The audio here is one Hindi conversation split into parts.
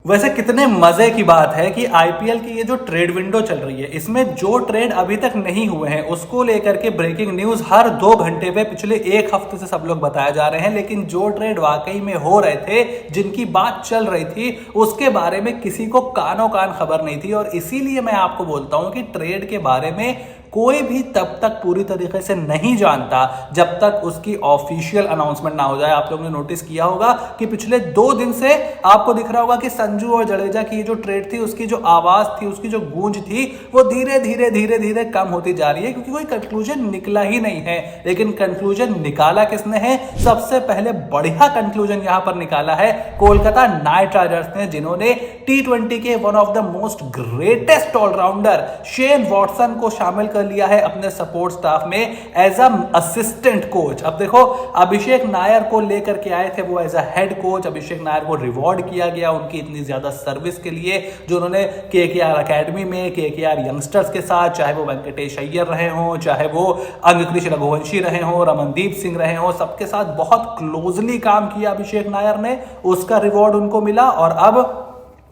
वैसे कितने मजे की बात है कि आईपीएल की ये जो ट्रेड विंडो चल रही है, इसमें जो ट्रेड अभी तक नहीं हुए हैं उसको लेकर के ब्रेकिंग न्यूज हर 2 घंटे पे पिछले 1 हफ्ते से सब लोग बताए जा रहे हैं। लेकिन जो ट्रेड वाकई में हो रहे थे, जिनकी बात चल रही थी, उसके बारे में किसी को कानो कान खबर नहीं थी। और इसीलिए मैं आपको बोलता हूं कि ट्रेड के बारे में कोई भी तब तक पूरी तरीके से नहीं जानता जब तक उसकी ऑफिशियल अनाउंसमेंट ना हो जाए। आप लोगों ने नोटिस किया होगा कि पिछले 2 दिन से आपको दिख रहा होगा कि संजू और जडेजा की जो ट्रेड थी, उसकी जो आवाज थी, उसकी जो गूंज थी, वो धीरे धीरे धीरे धीरे कम होती जा रही है, क्योंकि कोई कंक्लूजन निकला ही नहीं है। लेकिन कंक्लूजन निकाला किसने है? सबसे पहले बढ़िया कंक्लूजन यहां पर निकाला है कोलकाता नाइट राइडर्स ने, जिन्होंने T20 के one of the most greatest all rounder Shane Watson को शामिल कर लिया है अपने सपोर्ट स्टाफ में एज अ असिस्टेंट कोच। अब देखो, अभिषेक नायर को लेकर के आए थे वो एज अ हेड कोच। अभिषेक नायर को रिवॉर्ड किया गया उनकी इतनी ज्यादा सर्विस के लिए जो उन्होंने केकेआर अकेडमी में, केकेआर यंगस्टर्स के साथ, चाहे वो वेंकटेश अय्यर रहे हों, चाहे वो अंगकृष रघुवंशी रहे हों, रमनदीप सिंह रहे हों, सबके साथ बहुत क्लोजली काम किया अभिषेक नायर ने। उसका रिवॉर्ड उनको मिला। और अब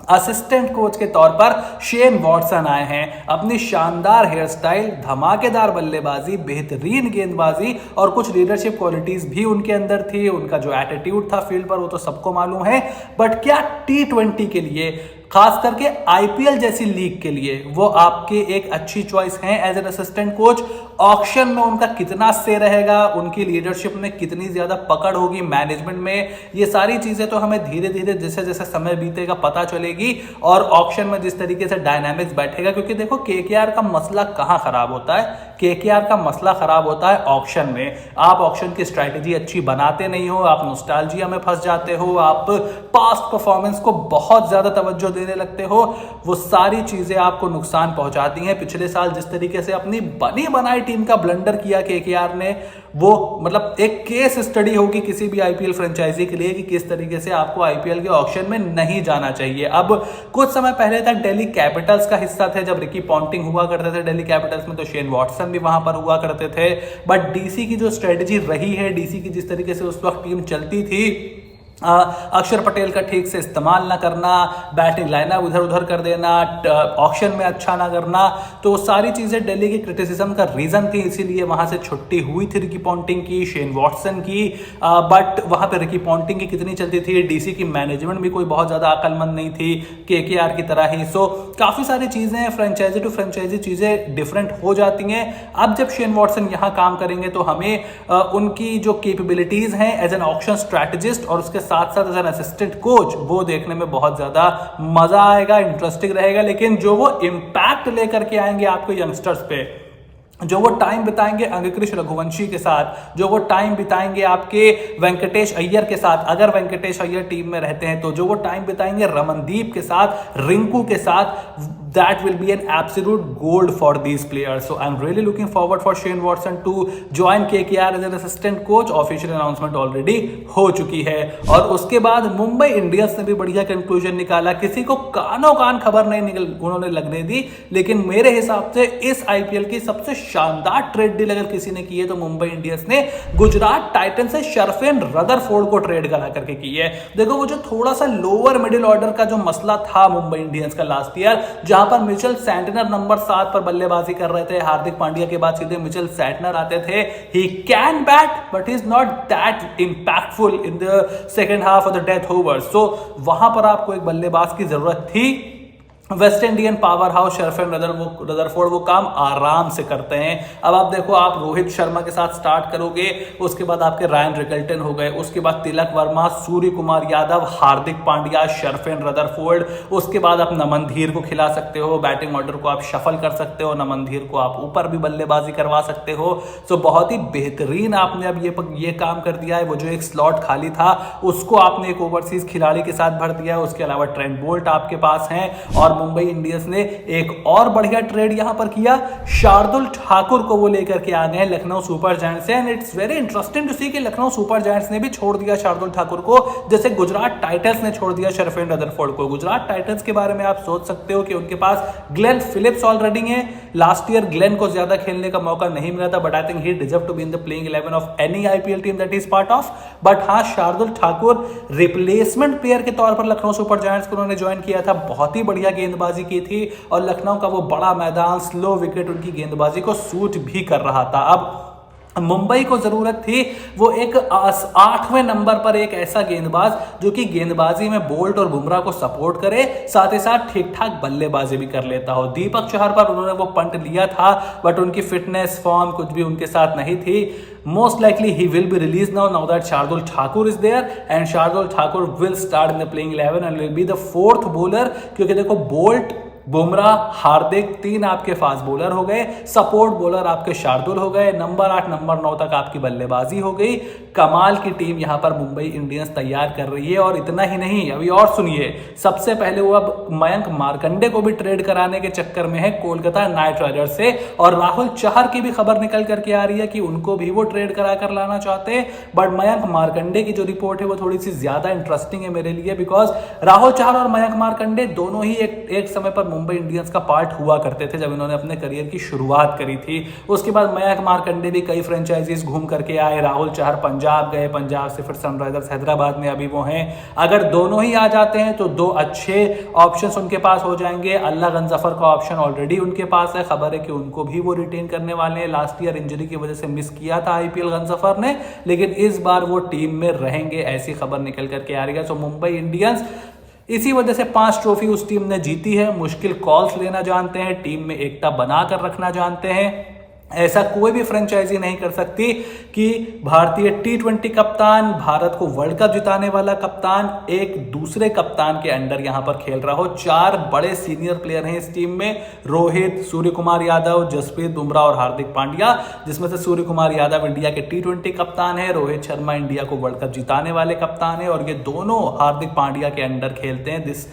असिस्टेंट कोच के तौर पर शेन वॉटसन आए हैं। अपनी शानदार हेयर स्टाइल, धमाकेदार बल्लेबाजी, बेहतरीन गेंदबाजी और कुछ लीडरशिप क्वालिटीज भी उनके अंदर थी। उनका जो एटीट्यूड था फील्ड पर, वो तो सबको मालूम है। बट क्या T20 के लिए, खास करके आईपीएल जैसी लीग के लिए, वो आपके एक अच्छी चॉइस हैं as an assistant coach? Auction में उनका कितना से रहेगा, उनकी लीडरशिप में कितनी ज्यादा पकड़ होगी, मैनेजमेंट में, ये सारी चीजें तो हमें धीरे धीरे जैसे जैसे समय बीतेगा पता चलेगी। और ऑक्शन में जिस तरीके से डायनामिक्स बैठेगा, क्योंकि देखो केकेआर का मसला कहां खराब होता है? केकेआर का मसला खराब होता है ऑक्शन में। आप ऑक्शन की स्ट्रैटेजी अच्छी बनाते नहीं हो, आप नॉस्टैल्जिया में फंस जाते हो, आप पास्ट परफॉर्मेंस को बहुत ज्यादा तवज्जो देने लगते हो। वो सारी चीजें आपको नुकसान पहुंचाती हैं। पिछले साल जिस तरीके से अपनी बनी बनाई टीम का ब्लंडर किया केकेआर ने, वो मतलब एक केस स्टडी होगी किसी भी आईपीएल फ्रेंचाइजी के लिए कि किस तरीके से आपको आईपीएल के ऑक्शन में नहीं जाना चाहिए। अब कुछ समय पहले तक दिल्ली कैपिटल्स का हिस्सा थे, जब रिकी पॉन्टिंग हुआ करते थे दिल्ली कैपिटल्स में, तो शेन वॉटसन भी वहां पर हुआ करते थे। बट डीसी की जो स्ट्रेटजी रही है, डीसी की जिस तरीके से उस वक्त टीम चलती थी, अक्षर पटेल का ठीक से इस्तेमाल ना करना, बैटिंग लाइनअप इधर उधर कर देना, ऑक्शन में अच्छा ना करना, तो सारी चीजें दिल्ली की क्रिटिसिज्म का रीजन थी। इसीलिए वहां से छुट्टी हुई थी रिकी पॉन्टिंग की, शेन वॉटसन की। बट वहां पे रिकी पॉन्टिंग की कितनी चलती थी? डीसी की मैनेजमेंट भी कोई बहुत ज्यादा अकलमंद नहीं थी, केकेआर की तरह ही। सो काफी सारी चीजें फ्रेंचाइजी टू फ्रेंचाइजी चीजें डिफरेंट हो जाती हैं। अब जब शेन वॉटसन यहां काम करेंगे तो हमें उनकी जो कैपेबिलिटीज हैं एज एन ऑक्शन स्ट्रैटेजिस्ट और उसके साथ साथ एज एन असिस्टेंट कोच, वो देखने में बहुत ज्यादा मजा आएगा, इंटरेस्टिंग रहेगा। लेकिन जो वो इंपैक्ट लेकर के आएंगे आपके यंगस्टर्स पे, जो वो टाइम बिताएंगे अंगकृष रघुवंशी के साथ, जो वो टाइम बिताएंगे आपके वेंकटेश अय्यर के साथ, अगर वेंकटेश अय्यर टीम में रहते हैं तो, जो वो टाइम बिताएंगे रमनदीप के साथ, रिंकू के साथ, that will be an absolute gold for these players. So I'm really looking forward for Shane Watson to join KKR as an assistant coach. Official announcement already हो चुकी है। और उसके बाद मुंबई इंडियंस ने भी बढ़िया कंक्लूजन निकाला। किसी को कानो कान खबर नहीं उन्होंने लगने दी, लेकिन मेरे हिसाब से इस आईपीएल की सबसे शानदार ट्रेड डील अगर किसी ने की है तो मुंबई इंडियंस ने गुजरात टाइटन से शर्फेन रदरफोर्ड को ट्रेड करा करके की है। देखो, वो जो थोड़ा सा लोअर मिडिल ऑर्डर का जो मसला था मुंबई इंडियंस का लास्ट ईयर, जहां पर मिचेल सैंटनर नंबर 7 पर बल्लेबाजी कर रहे थे, हार्दिक पांड्या के बाद सीधे मिचेल सैंटनर आते थे। He can bat but he is not that impactful in the second half of the death over. So वहां पर आपको एक बल्लेबाज की जरूरत थी। West Indian power house Sherfane Rutherford वो काम आराम से करते हैं। अब आप देखो, आप रोहित शर्मा के साथ स्टार्ट करोगे, उसके बाद आपके रायन रिकल्टन हो गए, उसके बाद तिलक वर्मा, सूर्य कुमार यादव, हार्दिक पांड्या, शर्फेन रदरफोर्ड, उसके बाद आप नमन धीर को खिला सकते हो, बैटिंग ऑर्डर को आप शफल कर सकते हो, नमन धीर को आप ऊपर भी बल्लेबाजी करवा सकते हो। सो बहुत ही बेहतरीन आपने अब ये काम कर दिया है। वो जो एक स्लॉट खाली था उसको आपने एक ओवरसीज खिलाड़ी के साथ भर दिया है। उसके अलावा ट्रेंट बोल्ट आपके पास हैं। और मुंबई इंडियंस ने एक और बढ़िया ट्रेड यहां पर किया, शार्दुल ठाकुर को वो लेकर के आ गए लखनऊ सुपर जायंट्स से। And it's very interesting to see कि लखनऊ सुपर जायंट्स ने भी छोड़ दिया शार्दुल ठाकुर को, जैसे गुजरात टाइटंस ने छोड़ दिया शर्फेन रदरफोर्ड को। गुजरात टाइटंस के बारे में आप सोच सकते हो कि उनके पास ग्लेन फिलिप्स ऑलरेडी है, लास्ट ईयर ग्लेन को ज्यादा खेलने का मौका नहीं मिला था, but I think he deserve to be in the playing 11 of any IPL team that is part of. But हाँ, शार्दुल ठाकुर रिप्लेसमेंट प्लेयर के तौर पर लखनऊ सुपर जायंट्स को उन्होंने ज्वाइन किया था, बहुत ही बढ़िया गेंदबाजी की थी और लखनऊ का वो बड़ा मैदान, स्लो विकेट उनकी गेंदबाजी को सूट भी कर रहा था। अब मुंबई को जरूरत थी वो एक 8वें नंबर पर एक ऐसा गेंदबाज जो कि गेंदबाजी में बोल्ट और बुमराह को सपोर्ट करे, साथ ही साथ ठीक ठाक बल्लेबाजी भी कर लेता हो। दीपक चहर पर उन्होंने वो पंट लिया था, बट उनकी फिटनेस, फॉर्म कुछ भी उनके साथ नहीं थी। Most likely he will be release now that Shardul Thakur is there, and Shardul Thakur will start in the playing 11 and will be the 4th bowler. क्योंकि देखो, बोल्ट, बुमराह, हार्दिक 3 आपके फास्ट बॉलर हो गए, सपोर्ट बॉलर आपके शार्दुल हो गए, नंबर 8 नंबर 9 तक आपकी बल्लेबाजी हो गई। कमाल की टीम यहां पर मुंबई इंडियंस तैयार कर रही है। और इतना ही नहीं, अभी और सुनिए, सबसे पहले वो अब मयंक मार्कंडे को भी ट्रेड कराने के चक्कर में है कोलकाता नाइट राइडर्स से, और राहुल चहर की भी खबर निकल करके आ रही है कि उनको भी वो ट्रेड करा कर लाना चाहते हैं। बट मयंक मार्कंडे की जो रिपोर्ट है वो थोड़ी सी ज्यादा इंटरेस्टिंग है मेरे लिए, बिकॉज राहुल चहर और मयंक मार्कंडे दोनों ही एक समय पर मुंबई इंडियंस का पार्ट हुआ करते थे जब इन्होंने अपने करियर की शुरुआत करी थी। उसके बाद मयंक मार्कंडे भी कई फ्रेंचाइजीज घूम करके आए, राहुल चहर पंजाब गए, पंजाब से फिर सनराइजर्स हैदराबाद में अभी वो हैं। अगर दोनों ही आ जाते हैं तो 2 अच्छे ऑप्शंस उनके पास हो जाएंगे। अल्लाह गंजफर का ऑप्शन ऑलरेडी उनके पास है, खबर है कि उनको भी वो रिटेन करने वाले हैं। लास्ट ईयर इंजरी की वजह से मिस किया था आईपीएल गंजफर ने, लेकिन इस बार वो टीम में रहेंगे, ऐसी खबर निकल करके आ रही है। सो मुंबई इंडियंस इसी वजह से 5 ट्रॉफी उस टीम ने जीती है। मुश्किल कॉल्स लेना जानते हैं, टीम में एकता बनाकर रखना जानते हैं। ऐसा कोई भी फ्रेंचाइजी नहीं कर सकती कि भारतीय T20 कप्तान, भारत को वर्ल्ड कप जिताने वाला कप्तान एक दूसरे कप्तान के अंडर यहां पर खेल रहा हो। 4 बड़े सीनियर प्लेयर हैं इस टीम में, रोहित, सूर्य कुमार यादव, जसप्रीत बुमराह और हार्दिक पांड्या, जिसमें से सूर्य कुमार यादव इंडिया के T20 कप्तान है, रोहित शर्मा इंडिया को वर्ल्ड कप जिताने वाले कप्तान है, और ये दोनों हार्दिक पांड्या के अंडर खेलते हैं। This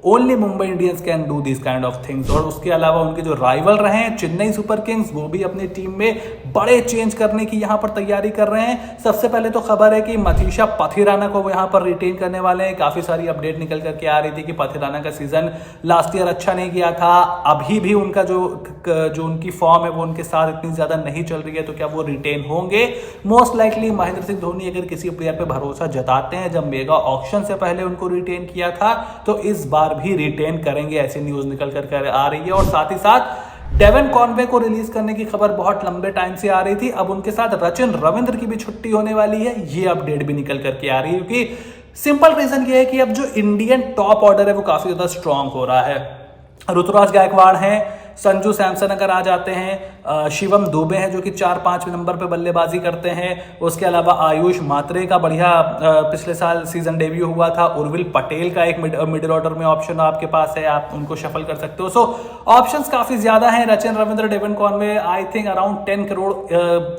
only Mumbai Indians can do this kind of things. और उसके अलावा उनके जो राइवल रहे हैं चेन्नई सुपर किंग्स, वो भी अपनी टीम में बड़े चेंज करने की यहां पर तैयारी कर रहे हैं। सबसे पहले तो खबर है कि मथीशा पथिराना को वो यहां पर रिटेन करने वाले हैं। काफी सारी अपडेट निकल करके आ रही थी कि पथिराना का सीजन लास्ट ईयर अच्छा नहीं गया था, अभी भी उनका जो उनकी फॉर्म है वो उनके साथ इतनी ज्यादा नहीं चल रही है, तो क्या वो रिटेन होंगे? मोस्ट लाइकली महेंद्र सिंह धोनी अगर किसी प्लेयर पे भरोसा जताते हैं, जब मेगा ऑक्शन से पहले उनको रिटेन किया था, तो इस बार भी रिटेन करेंगे, ऐसी न्यूज निकल कर आ रही है। और साथ ही साथ डेवन कॉनवे को रिलीज करने की खबर बहुत लंबे टाइम से आ रही थी, अब उनके साथ रचिन रविंद्र की भी छुट्टी होने वाली है, ये अपडेट भी निकल करके आ रही है। क्योंकि सिंपल रीजन ये है कि अब जो इंडियन टॉप ऑर्डर है वो काफी ज्यादा स्ट्रांग हो रहा है। ऋतुराज गायकवाड़ हैं, संजू सैमसन अगर आ जाते हैं, शिवम दुबे हैं जो कि 4-5 नंबर पे बल्लेबाजी करते हैं, उसके अलावा आयुष मात्रे का बढ़िया पिछले साल सीजन डेब्यू हुआ था, उर्विल पटेल का एक मिडिल ऑर्डर में ऑप्शन आपके पास है, आप उनको शफल कर सकते हो। सो ऑप्शंस काफी ज्यादा हैं। Rachin Ravindra, Devon Conway, I think around 10 crore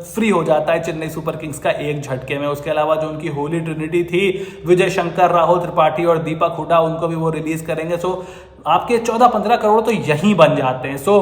free हो जाता है चेन्नई सुपर किंग्स का एक झटके में। उसके अलावा जो उनकी होली ट्रिनिटी थी, विजय शंकर, राहुल त्रिपाठी और दीपक हुडा, उनको भी वो रिलीज करेंगे। सो आपके 14-15 करोड़ तो यहीं बन जाते हैं। सो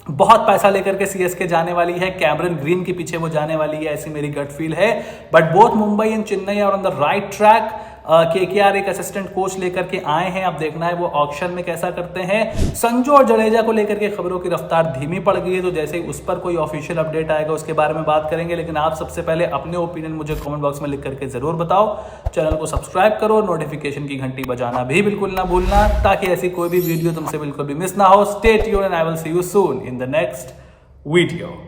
बहुत पैसा लेकर के सीएसके जाने वाली है, कैमरन ग्रीन के पीछे वो जाने वाली है, ऐसी मेरी गट फील है। But both Mumbai and Chennai are on the right track. KKR एक असिस्टेंट कोच लेकर के आए हैं, अब देखना है वो ऑक्शन में कैसा करते हैं। संजू और जडेजा को लेकर के खबरों की रफ्तार धीमी पड़ गई है, तो जैसे ही उस पर कोई ऑफिशियल अपडेट आएगा उसके बारे में बात करेंगे। लेकिन आप सबसे पहले अपने ओपिनियन मुझे कमेंट बॉक्स में लिख करके जरूर बताओ। चैनल को सब्सक्राइब करो, नोटिफिकेशन की घंटी बजाना भी बिल्कुल ना भूलना, ताकि ऐसी कोई भी वीडियो तुमसे बिल्कुल भी मिस ना हो। Stay tuned and I will see you soon in the next video.